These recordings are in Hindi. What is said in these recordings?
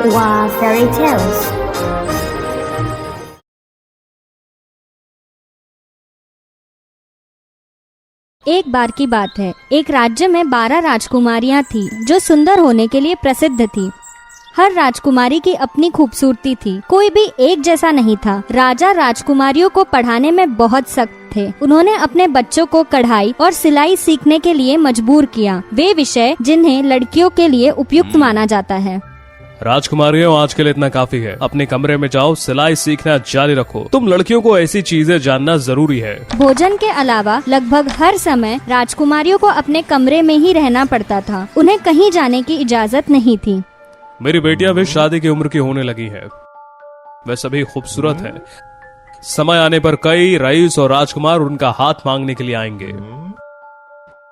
Wow Fairy Tales। एक बार की बात है, एक राज्य में 12 राजकुमारियां थी जो सुंदर होने के लिए प्रसिद्ध थी। हर राजकुमारी की अपनी खूबसूरती थी, कोई भी एक जैसा नहीं था। राजा राजकुमारियों को पढ़ाने में बहुत सख्त थे। उन्होंने अपने बच्चों को कढ़ाई और सिलाई सीखने के लिए मजबूर किया, वे विषय जिन्हें लड़कियों के लिए उपयुक्त माना जाता है। राजकुमारियों, आज के लिए इतना काफी है। अपने कमरे में जाओ, सिलाई सीखना जारी रखो। तुम लड़कियों को ऐसी चीजें जानना जरूरी है। भोजन के अलावा लगभग हर समय राजकुमारियों को अपने कमरे में ही रहना पड़ता था। उन्हें कहीं जाने की इजाजत नहीं थी। मेरी बेटियां भी शादी की उम्र की होने लगी है। वे सभी खूबसूरत हैं। समय आने पर कई रईस और राजकुमार उनका हाथ मांगने के लिए आएंगे।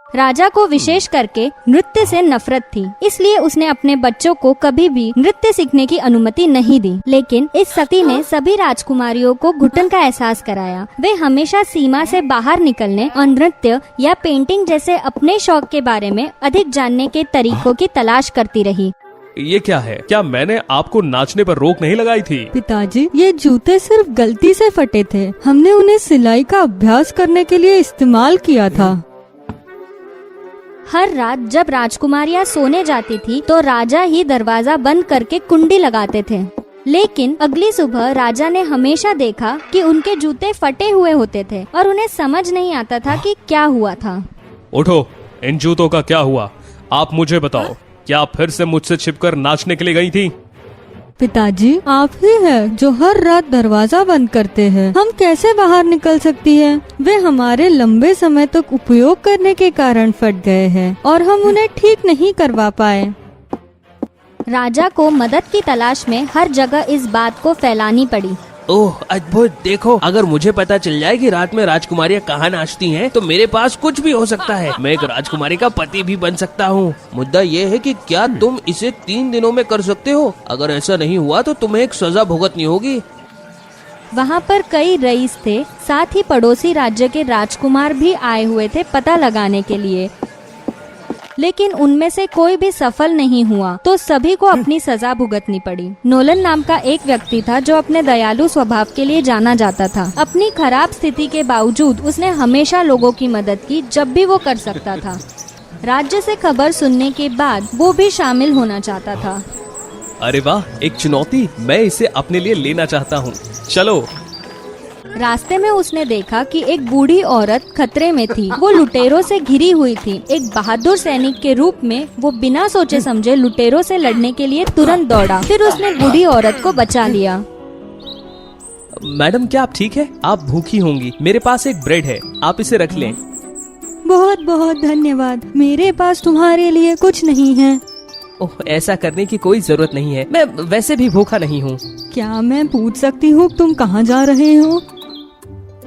राजा को विशेष करके नृत्य से नफरत थी, इसलिए उसने अपने बच्चों को कभी भी नृत्य सीखने की अनुमति नहीं दी। लेकिन इस सती ने सभी राजकुमारियों को घुटन का एहसास कराया। वे हमेशा सीमा से बाहर निकलने और नृत्य या पेंटिंग जैसे अपने शौक के बारे में अधिक जानने के तरीकों की तलाश करती रही। ये क्या है? क्या मैंने आपको नाचने पर रोक नहीं लगाई थी? पिताजी, ये जूते सिर्फ गलती से फटे थे। हमने उन्हें सिलाई का अभ्यास करने के लिए इस्तेमाल किया था। हर रात जब राजकुमारियां सोने जाती थी तो राजा ही दरवाजा बंद करके कुंडी लगाते थे। लेकिन अगली सुबह राजा ने हमेशा देखा कि उनके जूते फटे हुए होते थे और उन्हें समझ नहीं आता था कि क्या हुआ था। उठो, इन जूतों का क्या हुआ? आप मुझे बताओ, क्या आप फिर से मुझसे छिपकर नाचने के लिए गई थी? पिताजी, आप ही हैं जो हर रात दरवाजा बंद करते हैं। हम कैसे बाहर निकल सकती हैं? वे हमारे लंबे समय तक उपयोग करने के कारण फट गए हैं और हम उन्हें ठीक नहीं करवा पाए। राजा को मदद की तलाश में हर जगह इस बात को फैलानी पड़ी। ओह अद्भुत! देखो, अगर मुझे पता चल जाए कि रात में राजकुमारियाँ कहाँ नाचती हैं, तो मेरे पास कुछ भी हो सकता है। मैं एक राजकुमारी का पति भी बन सकता हूँ। मुद्दा ये है कि क्या तुम इसे 3 दिनों में कर सकते हो? अगर ऐसा नहीं हुआ तो तुम्हें एक सजा भुगतनी होगी। वहाँ पर कई रईस थे, साथ ही पड़ोसी राज्य के राजकुमार भी आए हुए थे पता लगाने के लिए। लेकिन उनमें से कोई भी सफल नहीं हुआ, तो सभी को अपनी सजा भुगतनी पड़ी। नोलन नाम का एक व्यक्ति था जो अपने दयालु स्वभाव के लिए जाना जाता था। अपनी खराब स्थिति के बावजूद उसने हमेशा लोगों की मदद की जब भी वो कर सकता था। राज्य से खबर सुनने के बाद वो भी शामिल होना चाहता था। अरे वाह, एक चुनौती! मैं इसे अपने लिए लेना चाहता हूँ। चलो। रास्ते में उसने देखा कि एक बूढ़ी औरत खतरे में थी। वो लुटेरों से घिरी हुई थी। एक बहादुर सैनिक के रूप में वो बिना सोचे समझे लुटेरों से लड़ने के लिए तुरंत दौड़ा। फिर उसने बूढ़ी औरत को बचा लिया। मैडम, क्या आप ठीक है? आप भूखी होंगी। मेरे पास एक ब्रेड है, आप इसे रख लें। बहुत बहुत धन्यवाद। मेरे पास तुम्हारे लिए कुछ नहीं है। ओह, ऐसा करने की कोई जरूरत नहीं है। मैं वैसे भी भूखा नहीं हूँ। क्या मैं पूछ सकती हूँ तुम कहाँ जा रहे हो?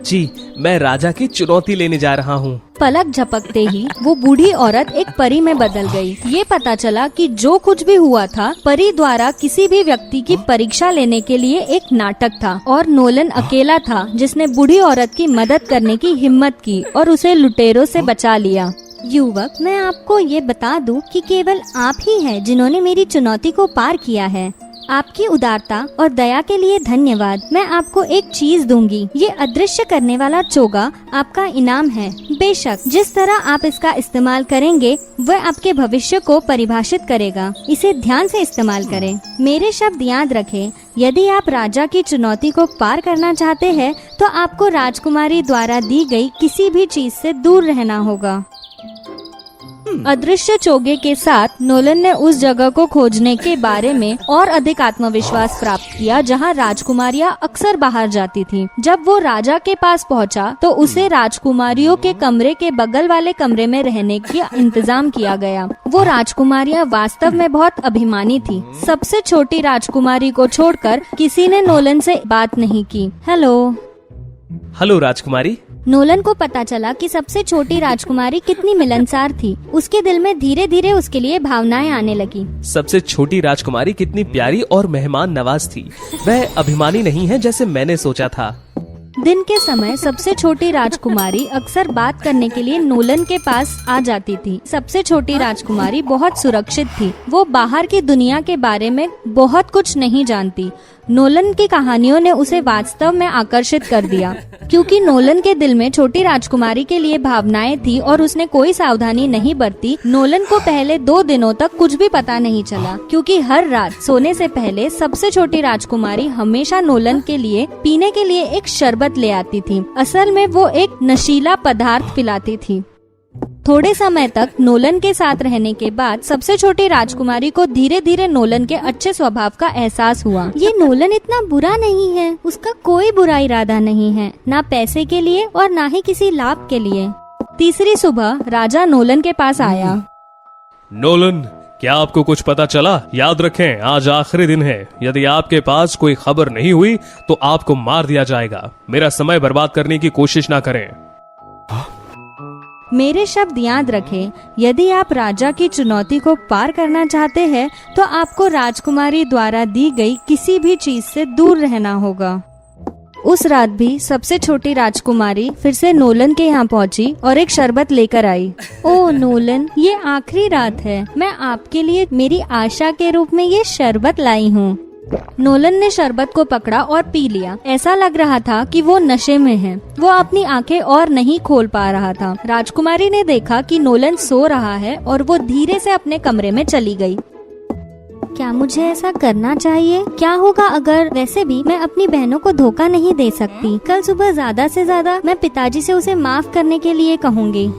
जी, मैं राजा की चुनौती लेने जा रहा हूँ। पलक झपकते ही वो बूढ़ी औरत एक परी में बदल गई। ये पता चला कि जो कुछ भी हुआ था परी द्वारा किसी भी व्यक्ति की परीक्षा लेने के लिए एक नाटक था, और नोलन अकेला था जिसने बूढ़ी औरत की मदद करने की हिम्मत की और उसे लुटेरों से बचा लिया। युवक, मैं आपको ये बता दूं कि केवल आप ही हैं जिन्होंने मेरी चुनौती को पार किया है। आपकी उदारता और दया के लिए धन्यवाद। मैं आपको एक चीज दूंगी। ये अदृश्य करने वाला चोगा आपका इनाम है। बेशक जिस तरह आप इसका इस्तेमाल करेंगे वह आपके भविष्य को परिभाषित करेगा। इसे ध्यान से इस्तेमाल करें। मेरे शब्द याद रखें, यदि आप राजा की चुनौती को पार करना चाहते हैं तो आपको राजकुमारी द्वारा दी गई किसी भी चीज से दूर रहना होगा। अदृश्य चोगे के साथ नोलन ने उस जगह को खोजने के बारे में और अधिक आत्मविश्वास प्राप्त किया जहां राजकुमारियां अक्सर बाहर जाती थीं। जब वो राजा के पास पहुंचा तो उसे राजकुमारियों के कमरे के बगल वाले कमरे में रहने का इंतजाम किया गया। वो राजकुमारियां वास्तव में बहुत अभिमानी थी। सबसे छोटी राजकुमारी को छोड़कर किसी ने नोलन से बात नहीं की। हेलो राजकुमारी। नोलन को पता चला कि सबसे छोटी राजकुमारी कितनी मिलनसार थी। उसके दिल में धीरे धीरे उसके लिए भावनाएं आने लगी। सबसे छोटी राजकुमारी कितनी प्यारी और मेहमान नवाज थी। वह अभिमानी नहीं है जैसे मैंने सोचा था। दिन के समय सबसे छोटी राजकुमारी अक्सर बात करने के लिए नोलन के पास आ जाती थी। सबसे छोटी राजकुमारी बहुत सुरक्षित थी। वो बाहर की दुनिया के बारे में बहुत कुछ नहीं जानती। नोलन की कहानियों ने उसे वास्तव में आकर्षित कर दिया, क्योंकि नोलन के दिल में छोटी राजकुमारी के लिए भावनाएं थी और उसने कोई सावधानी नहीं बरती। नोलन को पहले 2 दिनों तक कुछ भी पता नहीं चला, क्योंकि हर रात सोने से पहले सबसे छोटी राजकुमारी हमेशा नोलन के लिए पीने के लिए एक शरबत ले आती थी। असल में वो एक नशीला पदार्थ पिलाती थी। थोड़े समय तक नोलन के साथ रहने के बाद सबसे छोटी राजकुमारी को धीरे धीरे नोलन के अच्छे स्वभाव का एहसास हुआ। ये नोलन इतना बुरा नहीं है, उसका कोई बुरा इरादा नहीं है, ना पैसे के लिए और ना ही किसी लाभ के लिए। तीसरी सुबह राजा नोलन के पास आया। नोलन, क्या आपको कुछ पता चला? याद रखें, आज आखिरी दिन है। यदि आपके पास कोई खबर नहीं हुई तो आपको मार दिया जाएगा। मेरा समय बर्बाद करने की कोशिश ना करें। मेरे शब्द याद रखें, यदि आप राजा की चुनौती को पार करना चाहते हैं तो आपको राजकुमारी द्वारा दी गई किसी भी चीज से दूर रहना होगा। उस रात भी सबसे छोटी राजकुमारी फिर से नोलन के यहाँ पहुँची और एक शरबत लेकर आई। ओ नोलन, ये आखिरी रात है, मैं आपके लिए मेरी आशा के रूप में ये शरबत लाई हूँ। नोलन ने शरबत को पकड़ा और पी लिया। ऐसा लग रहा था कि वो नशे में है। वो अपनी आंखें और नहीं खोल पा रहा था। राजकुमारी ने देखा कि नोलन सो रहा है और वो धीरे से अपने कमरे में चली गई। क्या मुझे ऐसा करना चाहिए? क्या होगा अगर? वैसे भी मैं अपनी बहनों को धोखा नहीं दे सकती। कल सुबह ज्यादा से ज्यादा मैं पिताजी से उसे माफ करने के लिए कहूँगी।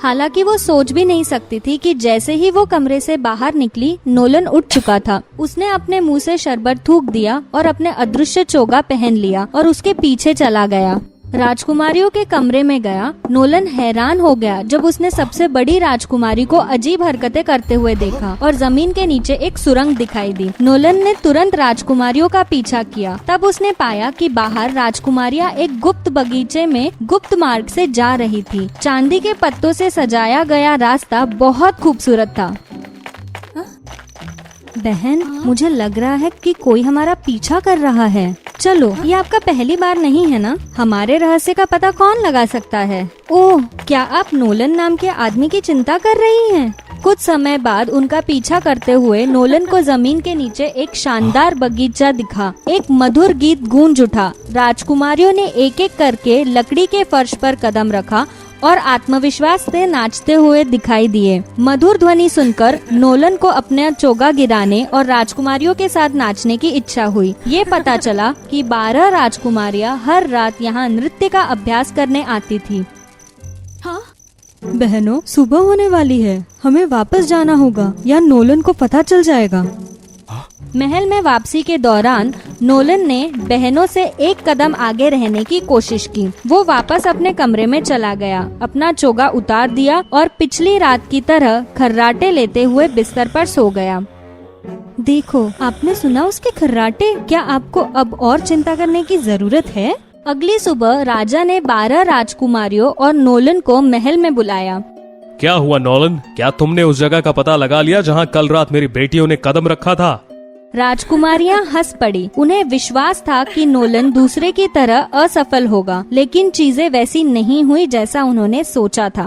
हालांकि वो सोच भी नहीं सकती थी कि जैसे ही वो कमरे से बाहर निकली, नोलन उठ चुका था। उसने अपने मुंह से शरबत थूक दिया और अपने अदृश्य चोगा पहन लिया और उसके पीछे चला गया। राजकुमारियों के कमरे में गया। नोलन हैरान हो गया जब उसने सबसे बड़ी राजकुमारी को अजीब हरकतें करते हुए देखा और जमीन के नीचे एक सुरंग दिखाई दी। नोलन ने तुरंत राजकुमारियों का पीछा किया। तब उसने पाया कि बाहर राजकुमारियां एक गुप्त बगीचे में गुप्त मार्ग से जा रही थी। चांदी के पत्तों से सजाया गया रास्ता बहुत खूबसूरत था। बहन, मुझे लग रहा है कि कोई हमारा पीछा कर रहा है। चलो, ये आपका पहली बार नहीं है ना? हमारे रहस्य का पता कौन लगा सकता है? ओह, क्या आप नोलन नाम के आदमी की चिंता कर रही हैं? कुछ समय बाद उनका पीछा करते हुए नोलन को जमीन के नीचे एक शानदार बगीचा दिखा। एक मधुर गीत गूंज उठा। राजकुमारियों ने एक एक करके लकड़ी के फर्श पर कदम रखा और आत्मविश्वास से नाचते हुए दिखाई दिए। मधुर ध्वनि सुनकर नोलन को अपने चोगा गिराने और राजकुमारियों के साथ नाचने की इच्छा हुई। ये पता चला कि 12 राजकुमारियां हर रात यहाँ नृत्य का अभ्यास करने आती थी। हाँ? बहनों, सुबह होने वाली है, हमें वापस जाना होगा या नोलन को पता चल जाएगा। महल में वापसी के दौरान नोलन ने बहनों से एक कदम आगे रहने की कोशिश की। वो वापस अपने कमरे में चला गया, अपना चोगा उतार दिया और पिछली रात की तरह खर्राटे लेते हुए बिस्तर पर सो गया। देखो, आपने सुना उसके खर्राटे? क्या आपको अब और चिंता करने की जरूरत है? अगली सुबह राजा ने 12 राजकुमारियों और नोलन को महल में बुलाया। क्या हुआ नोलन? क्या तुमने उस जगह का पता लगा लिया जहाँ कल रात मेरी बेटियों ने कदम रखा था? राजकुमारियां हंस पड़ी। उन्हें विश्वास था कि नोलन दूसरे की तरह असफल होगा, लेकिन चीजें वैसी नहीं हुई जैसा उन्होंने सोचा था।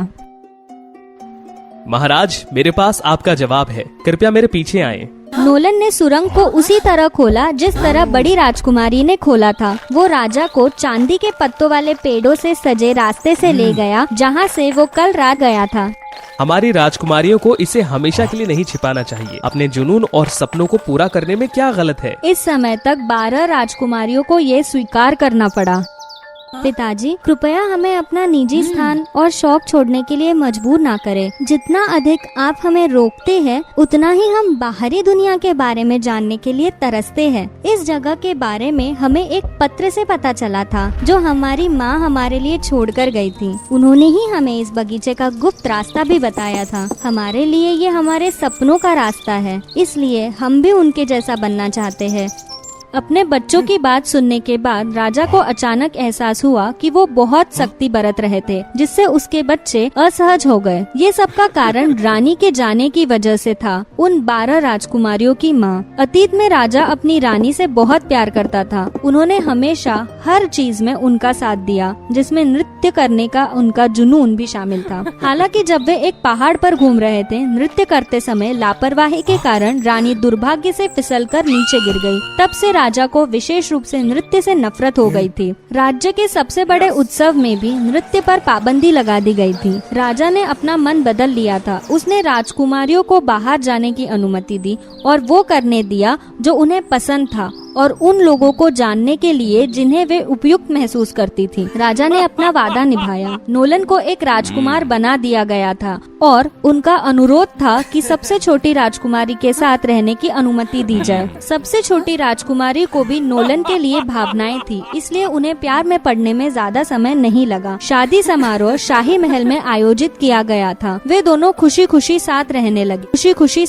महाराज, मेरे पास आपका जवाब है, कृपया मेरे पीछे आएं। नोलन ने सुरंग को उसी तरह खोला जिस तरह बड़ी राजकुमारी ने खोला था। वो राजा को चांदी के पत्तों वाले पेड़ों से सजे रास्ते से ले गया जहाँ से वो कल रात गया था। हमारी राजकुमारियों को इसे हमेशा के लिए नहीं छिपाना चाहिए। अपने जुनून और सपनों को पूरा करने में क्या गलत है? इस समय तक 12 राजकुमारियों को ये स्वीकार करना पड़ा। पिताजी, कृपया हमें अपना निजी स्थान और शौक छोड़ने के लिए मजबूर ना करें। जितना अधिक आप हमें रोकते हैं, उतना ही हम बाहरी दुनिया के बारे में जानने के लिए तरसते हैं। इस जगह के बारे में हमें एक पत्र से पता चला था जो हमारी माँ हमारे लिए छोड़कर गई थी। उन्होंने ही हमें इस बगीचे का गुप्त रास्ता भी बताया था। हमारे लिए ये हमारे सपनों का रास्ता है, इसलिए हम भी उनके जैसा बनना चाहते हैं। अपने बच्चों की बात सुनने के बाद राजा को अचानक एहसास हुआ कि वो बहुत सख्ती बरत रहे थे, जिससे उसके बच्चे असहज हो गए। ये सब का कारण रानी के जाने की वजह से था, उन 12 राजकुमारियों की माँ। अतीत में राजा अपनी रानी से बहुत प्यार करता था। उन्होंने हमेशा हर चीज में उनका साथ दिया, जिसमें नृत्य करने का उनका जुनून भी शामिल था। हालांकि जब वे एक पहाड़ पर घूम रहे थे, नृत्य करते समय लापरवाही के कारण रानी दुर्भाग्य से फिसलकर नीचे गिर गई। तब से राजा को विशेष रूप से नृत्य से नफरत हो गई थी। राज्य के सबसे बड़े उत्सव में भी नृत्य पर पाबंदी लगा दी गई थी। राजा ने अपना मन बदल लिया था। उसने राजकुमारियों को बाहर जाने की अनुमति दी और वो करने दिया जो उन्हें पसंद था और उन लोगों को जानने के लिए जिन्हें वे उपयुक्त महसूस करती थी। राजा ने अपना वादा निभाया। नोलन को एक राजकुमार बना दिया गया था और उनका अनुरोध था कि सबसे छोटी राजकुमारी के साथ रहने की अनुमति दी जाए। सबसे छोटी राजकुमारी को भी नोलन के लिए भावनाएं थी, इसलिए उन्हें प्यार में पड़ने में ज्यादा समय नहीं लगा। शादी समारोह शाही महल में आयोजित किया गया था। वे दोनों खुशी खुशी साथ रहने लगे। खुशी खुशी